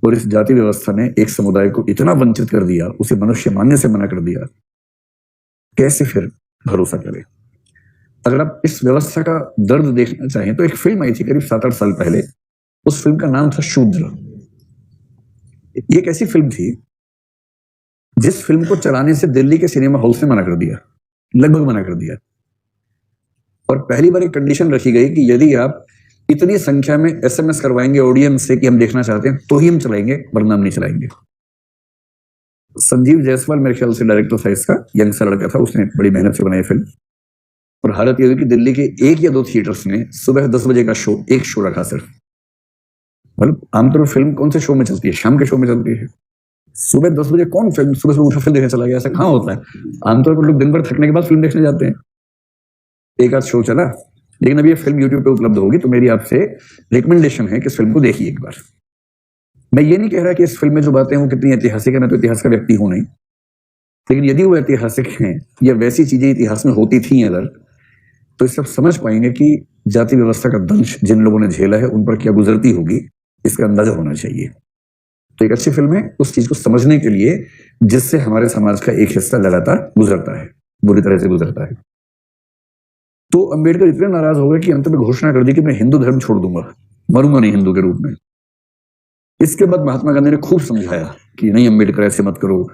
और इस जाति व्यवस्था ने एक समुदाय को इतना वंचित कर दिया, उसे मनुष्य मानने से मना कर दिया, कैसे फिर भरोसा करें? अगर आप इस व्यवस्था का दर्द देखना चाहें तो एक फिल्म आई थी करीब 7-8 साल पहले। उस फिल्म का नाम था शूद्र। ये एक ऐसी फिल्म थी जिस फिल्म को चलाने से दिल्ली के सिनेमा हॉल से मना कर दिया, लगभग मना कर दिया। और पहली बार एक कंडीशन रखी गई कि यदि आप इतनी संख्या में SMS करवाएंगे ऑडियंस से कि हम देखना चाहते हैं तो ही हम चलाएंगे, वरना हम नहीं चलाएंगे। संजीव जायसवाल मेरे ख्याल से डायरेक्टर था इसका, यंग सा लड़का था, उसने बड़ी मेहनत से बनाई फिल्म। और हालत यह हुई कि दिल्ली के 1 या 2 थिएटर्स ने सुबह 10 बजे का शो, एक शो रखा सिर्फ। मतलब आमतौर पर फिल्म कौन से शो में चलती है? शाम के शो में चलती है। सुबह 10 बजे कौन फिल्म सुबह सुबह उठा फिल्म देखने चला गया? ऐसा कहाँ होता है? आमतौर पर लोग दिन भर थकने के बाद फिल्म देखने जाते हैं। एक आध शो चला, लेकिन अब ये फिल्म यूट्यूब पे उपलब्ध होगी, तो मेरी आपसे रिकमेंडेशन है कि इस फिल्म को देखिए एक बार। मैं ये नहीं कह रहा कि इस फिल्म में जो बातें वो कितनी ऐतिहासिक है, मैं तो इतिहास का व्यक्ति हूं नहीं, लेकिन यदि वो ऐतिहासिक हैं या वैसी चीजें इतिहास में होती थी अगर, तो इस सब समझ पाएंगे कि जाति व्यवस्था का दंश जिन लोगों ने झेला है उन पर क्या गुजरती होगी, इसका अंदाजा होना चाहिए। तो एक अच्छी फिल्म है उस चीज को समझने के लिए जिससे हमारे समाज का एक हिस्सा लगातार गुजरता है, बुरी तरह से गुजरता है। तो अंबेडकर इतने नाराज हो गए कि अंत में घोषणा कर दी कि मैं हिंदू धर्म छोड़ दूंगा, मरूंगा नहीं हिंदू के रूप में। इसके बाद महात्मा गांधी ने खूब समझाया कि नहीं अंबेडकर ऐसे मत करो,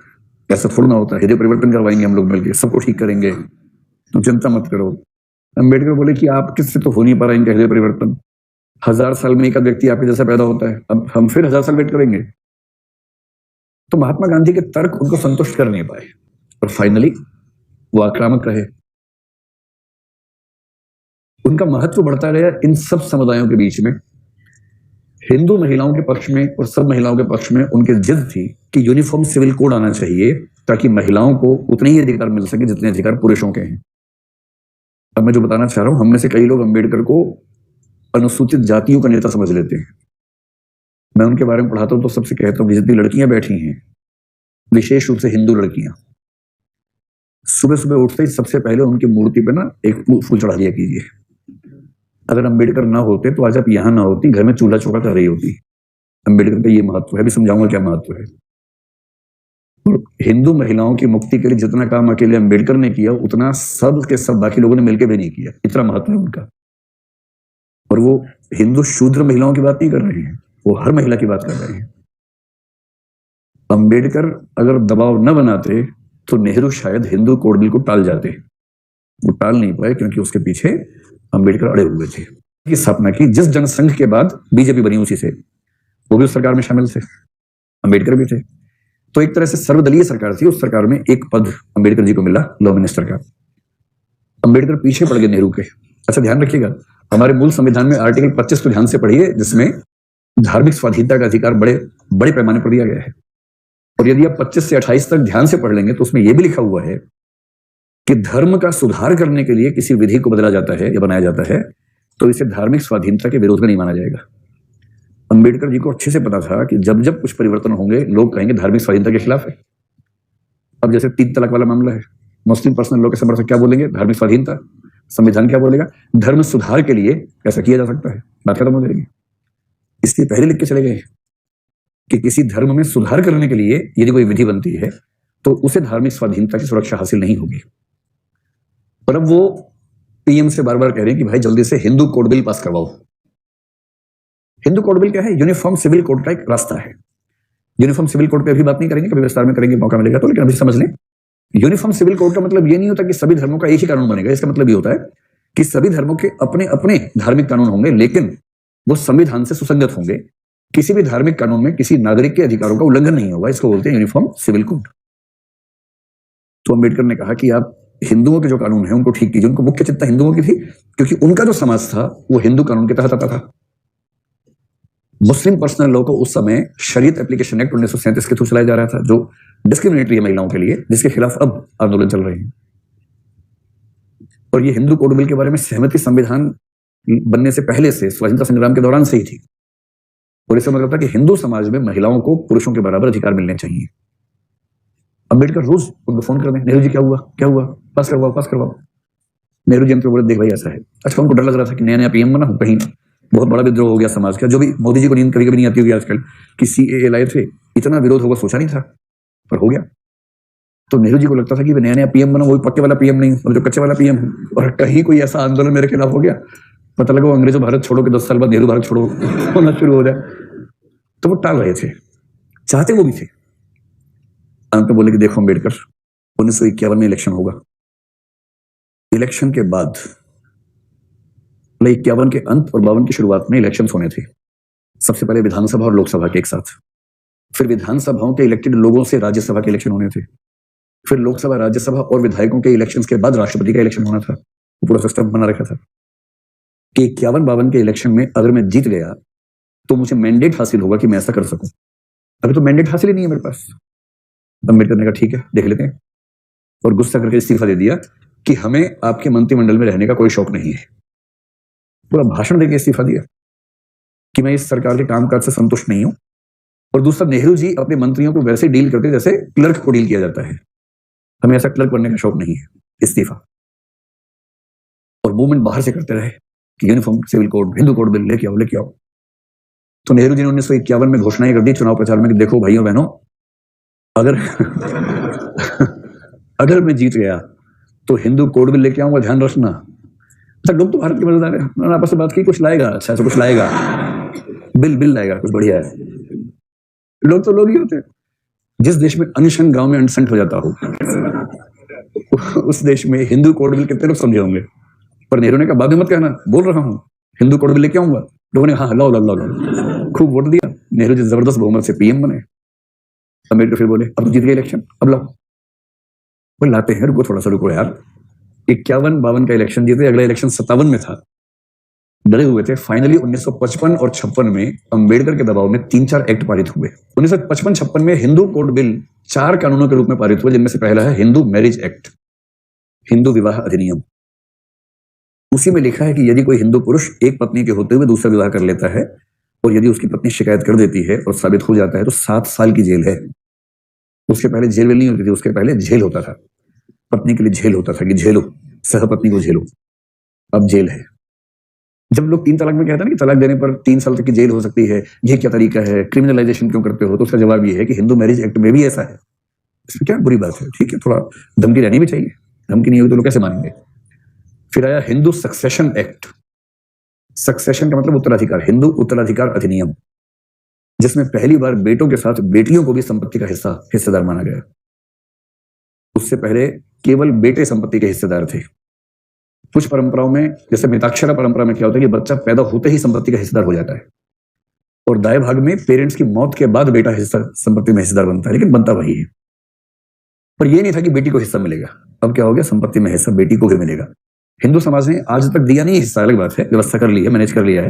ऐसा थोड़ा ना होता है, हृदय परिवर्तन करवाएंगे हम लोग मिलकर, सबको ठीक करेंगे, तुम चिंता मत करो। अंबेडकर बोले कि आप किससे तो हो नहीं पा रहा इनका हृदय परिवर्तन, 1000 साल में एक व्यक्ति आपके जैसा पैदा होता है, अब हम फिर 1000 साल वेट करेंगे। तो महात्मा गांधी के तर्क उनको संतुष्ट कर नहीं पाए और फाइनली वो आक्रामक रहे। उनका महत्व बढ़ता गया इन सब समुदायों के बीच में। हिंदू महिलाओं के पक्ष में और सब महिलाओं के पक्ष में उनकी जिद थी कि यूनिफॉर्म सिविल कोड आना चाहिए ताकि महिलाओं को उतने ही अधिकार मिल सके जितने अधिकार पुरुषों के हैं। अब मैं जो बताना चाह रहा हूं, हमने से कई लोग अंबेडकर को अनुसूचित जातियों का नेता समझ लेते हैं। मैं उनके बारे में पढ़ाता हूं तो सबसे कहता हूं कि जितनी लड़कियां बैठी हैं, विशेष रूप से हिंदू लड़कियां, सुबह सुबह उठते ही सबसे पहले उनकी मूर्ति पे ना एक फूल चढ़ा दिया कीजिए। अगर अंबेडकर ना होते तो आज आप यहां ना होती, घर में चूल्हा चौका कर रही होती। अंबेडकर का ये महत्व है, भी समझाऊंगा क्या महत्व है। और हिंदू महिलाओं की मुक्ति के लिए जितना काम अकेले अंबेडकर ने किया उतना सब के सब बाकी लोगों ने मिलकर भी नहीं किया, इतना महत्व है उनका। और वो हिंदू शूद्र महिलाओं की बात नहीं कर रहे हैं, वो हर महिला की बात कर रहे हैं। अंबेडकर अगर दबाव न बनाते तो नेहरू शायद हिंदू कोड बिल को टाल जाते। वो टाल नहीं पाए क्योंकि उसके पीछे अंबेडकर अड़े हुए थे। की स्थापना की जिस जनसंघ के बाद बीजेपी बनी, उसी से वो भी उस सरकार में शामिल थे, अंबेडकर भी थे। तो एक तरह से सर्वदलीय सरकार थी। उस सरकार में एक पद अंबेडकर जी को मिला, लॉ मिनिस्टर का। अंबेडकर पीछे पड़ गए नेहरू के। अच्छा ध्यान रखिएगा, हमारे मूल संविधान में आर्टिकल 25 को ध्यान से पढ़िए, जिसमें धार्मिक स्वाधीनता का अधिकार बड़े बड़े पैमाने पर दिया गया है। और यदि आप 25 से 28 तक ध्यान से पढ़ लेंगे तो उसमें यह भी लिखा हुआ है कि धर्म का सुधार करने के लिए किसी विधि को बदला जाता है या बनाया जाता है तो इसे धार्मिक स्वाधीनता के विरोध में नहीं माना जाएगा। अंबेडकर जी को अच्छे से पता था कि जब जब कुछ परिवर्तन होंगे लोग कहेंगे धार्मिक स्वाधीनता के खिलाफ है। अब जैसे 3 तलाक वाला मामला है, मुस्लिम पर्सनल लॉ के समर्थक क्या बोलेंगे? धार्मिक स्वाधीनता। संविधान क्या बोलेगा? धर्म सुधार के लिए कैसा किया जा सकता है, बात खत्म हो जाएगी। इसलिए पहले लिख के चले गए कि किसी धर्म में सुधार करने के लिए यदि कोई विधि बनती है तो उसे धार्मिक स्वाधीनता की सुरक्षा हासिल नहीं होगी। पर अब वो पीएम से बार बार कह रहे हैं कि भाई जल्दी से हिंदू कोड बिल पास करवाओ। हिंदू कोड बिल क्या है? यूनिफॉर्म सिविल कोड का एक रास्ता है। यूनिफॉर्म सिविल कोड पे अभी बात नहीं करेंगे, कभी विस्तार में करेंगे, मौका मिलेगा तो, लेकिन अभी समझ लें यूनिफॉर्म सिविल कोड का मतलब ये नहीं होता कि सभी धर्मों का एक ही कानून बनेगा। इसका मतलब ये होता है कि सभी धर्मों के अपने अपने धार्मिक कानून होंगे, लेकिन वो संविधान से सुसंगत होंगे। किसी भी धार्मिक कानून में किसी नागरिक के अधिकारों का उल्लंघन नहीं होगा। इसको बोलते हैं यूनिफॉर्म सिविल कोड। तो अंबेडकर ने कहा कि आप हिंदुओं के जो कानून है उनको ठीक कीजिए। उनको मुख्य चिंता हिंदुओं की थी क्योंकि उनका जो समाज था वो हिंदू कानून के तहत आता था। मुस्लिम पर्सनल लॉ को उस समय शरीयत एप्लीकेशन एक्ट 1937 के थ्रू चलाया जा रहा था, जो डिस्क्रिमिनेटरी है महिलाओं के लिए, जिसके खिलाफ अब आंदोलन चल रहे हैं। और ये हिंदू कोड बिल के बारे में सहमति संविधान बनने से पहले से, स्वतंत्रता संग्राम के दौरान से ही थी। और इसका मतलब था कि हिंदू समाज में महिलाओं को पुरुषों के बराबर अधिकार मिलने चाहिए। अंबेडकर रोज उनको फोन कर दें, नेहरू जी क्या हुआ क्या हुआ, पास करवाओ पास करवाओ। नेहरू जी हमको बोले देख भाई ऐसा है। अच्छा उनको डर लग रहा था कि नया नया पीएम बना हूं, कहीं बहुत बड़ा विद्रोह हो गया समाज का, जो भी मोदी जी को नींद कभी कभी नहीं आती होगी आजकल कि CAA लाए थे, इतना विरोध होगा सोचा नहीं था, पर हो गया। तो नेहरू जी को लगता था कि नया नया PM बना, वही पक्के वाला PM नहीं, और जो कच्चे वाला PM, और कहीं कोई ऐसा आंदोलन मेरे खिलाफ हो गया, पता लगा वो अंग्रेजों भारत छोड़ो के 10 साल बाद नेहरू भारत छोड़ो होना शुरू हो जाए, तो वो टाल रहे थे, चाहते वो भी थे। अंत में बोले कि देखो अम्बेडकर, 1951 में इलेक्शन होगा, इलेक्शन के बाद 51 के अंत और 52 की शुरुआत में इलेक्शन होने थे, सबसे पहले विधानसभा और लोकसभा के एक साथ, फिर विधानसभाओं के इलेक्टेड लोगों से राज्यसभा के इलेक्शन होने थे, फिर लोकसभा, राज्यसभा और विधायकों के इलेक्शंस के बाद राष्ट्रपति का इलेक्शन होना था। पूरा सिस्टम बना रखा था कि 51-52 के इलेक्शन में अगर मैं जीत गया तो मुझे मैंडेट हासिल होगा कि मैं ऐसा कर सकूं। अभी तो मैंडेट हासिल ही नहीं है मेरे पास। अम्बेडकर ने कहा ठीक है देख लेते हैं, और गुस्सा करके इस्तीफा दे दिया कि हमें आपके मंत्रिमंडल में रहने का कोई शौक नहीं है। पूरा भाषण देकर इस्तीफा दिया कि मैं इस सरकार के कामकाज से संतुष्ट नहीं हूं। और दूसरा, नेहरू जी अपने मंत्रियों को वैसे डील करते जैसे क्लर्क को डील किया जाता है, हमें ऐसा क्लर्क बनने का शौक नहीं है, इस्तीफा। और मूवमेंट बाहर से करते रहे कि uniform civil code, Hindu code bill लेके आओ लेके आओ। तो नेहरू जी ने 1951 में घोषणाएं कर दी चुनाव प्रचार में कि देखो भाइयों बहनों, अगर अगर मैं जीत गया तो हिंदू कोड बिल लेके आऊंगा, ध्यान रखना। अच्छा, लोग तो भारत के मजेदार है, उन्होंने आपस में बात की, कुछ लाएगा, अच्छा कुछ लाएगा, बिल लाएगा, कुछ बढ़िया है। लोग तो लोग ही होते हैं। जिस देश में अनशन गांव में अनसंट हो जाता हो, उस देश में हिंदू कोड बिल कितने लोग समझे होंगे। पर नेहरू ने कहा बाद में मत कहना, बोल रहा हूं हिंदू कोड बिल लेके आऊंगा। लोगों ने हाँ लाओ लाओ लाओ, खूब वोट दिया, नेहरू जी जबरदस्त बहुमत से PM बने। अम्बेडकर फिर बोले अब जीत गए इलेक्शन, अब लाओ। वो लाते हैं, रुको थोड़ा सा रुको यार। 51-52 का इलेक्शन जीते, अगला इलेक्शन 57 में था, डरे हुए थे। फाइनली 1955 और 56 में अंबेडकर के दबाव में 3-4 एक्ट पारित हुए। 1955-56 में हिंदू कोड बिल 4 कानूनों के रूप में पारित हुए, जिनमें से पहला है हिंदू मैरिज एक्ट, हिंदू विवाह अधिनियम। उसी में लिखा है कि यदि कोई हिंदू पुरुष एक पत्नी के होते हुए दूसरा विवाह कर लेता है और यदि उसकी पत्नी शिकायत कर देती है और साबित हो जाता है तो 7 साल की जेल है। उसके पहले जेल नहीं होती थी, उसके पहले जेल होता था, पत्नी के लिए जेल होता था कि झेलो, सहपत्नी को झेलो। अब जेल है। जब लोग 3 तलाक में कहते हैं ना कि तलाक देने पर 3 साल तक की जेल हो सकती है, ये क्या तरीका है, क्रिमिनलाइजेशन क्यों करते हो, तो उसका जवाब ये है कि हिंदू मैरिज एक्ट में भी ऐसा है। इसमें क्या बुरी बात है, ठीक है, थोड़ा धमकी रहनी भी चाहिए, धमकी नहीं होगी तो लोग कैसे मानेंगे। फिर आया हिंदू सक्सेशन एक्ट। सक्सेशन का मतलब उत्तराधिकार, हिंदू उत्तराधिकार अधिनियम, जिसमें पहली बार बेटों के साथ बेटियों को भी संपत्ति का हिस्सेदार माना गया। उससे पहले केवल बेटे संपत्ति के हिस्सेदार थे। कुछ परंपराओं में, जैसे मिताक्षरा परंपरा में क्या होता है कि बच्चा पैदा होते ही संपत्ति का हिस्सेदार हो जाता है, और दाएं भाग में पेरेंट्स की मौत के बाद बेटा हिस्सा संपत्ति में हिस्सेदार बनता है, लेकिन बनता वही है। पर यह नहीं था कि बेटी को हिस्सा मिलेगा। अब क्या हो गया, संपत्ति में हिस्सा बेटी को भी मिलेगा। हिंदू समाज ने आज तक दिया नहीं हिस्सा, अलग बात है, व्यवस्था कर ली है, मैनेज कर लिया है,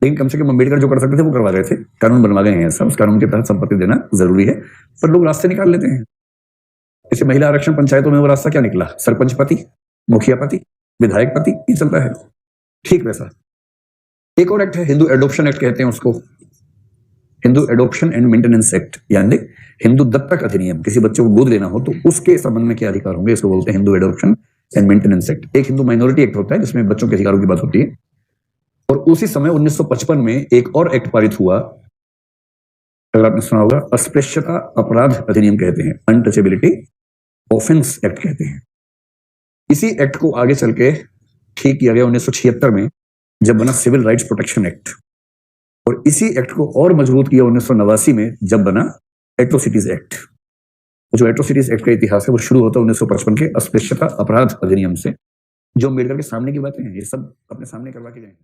लेकिन कम से कम अम्बेडकर जो कर सकते थे वो करवा गए थे, कानून बनवा गए हैं ऐसा, उस कानून के तहत संपत्ति देना जरूरी है, पर लोग रास्ते निकाल लेते हैं। जैसे महिला आरक्षण पंचायतों में वो रास्ता क्या निकला, सरपंच पति, मुखिया पति, विधायक पति, ये चलता है। ठीक वैसा एक और एक्ट है, हिंदू एडॉप्शन एक्ट कहते हैं उसको, Hindu adoption and maintenance act, यानी हिंदू दत्तक अधिनियम। किसी बच्चे को गोद लेना हो तो उसके संबंध में क्या अधिकार होंगे, इसको बोलते हैं Hindu adoption and maintenance act. एक हिंदू माइनॉरिटी एक्ट होता है जिसमें बच्चों के अधिकारों की बात होती है। और उसी समय 1955 में एक और एक्ट पारित हुआ, अगर आपने सुना होगा, अस्पृश्यता अपराध अधिनियम कहते हैं, अनटचेबिलिटी ऑफेंस एक्ट कहते हैं। इसी एक्ट को आगे चल के ठीक किया गया 1976 में, जब बना सिविल राइट्स प्रोटेक्शन एक्ट, और इसी एक्ट को और मजबूत किया 1989 में, जब बना एट्रोसिटीज एक्ट। जो एट्रोसिटीज एक्ट का इतिहास है वो शुरू होता है 1955 के अस्पृश्यता अपराध अधिनियम से, जो अम्बेडकर के सामने की बातें हैं, ये सब अपने सामने करवा के गए हैं।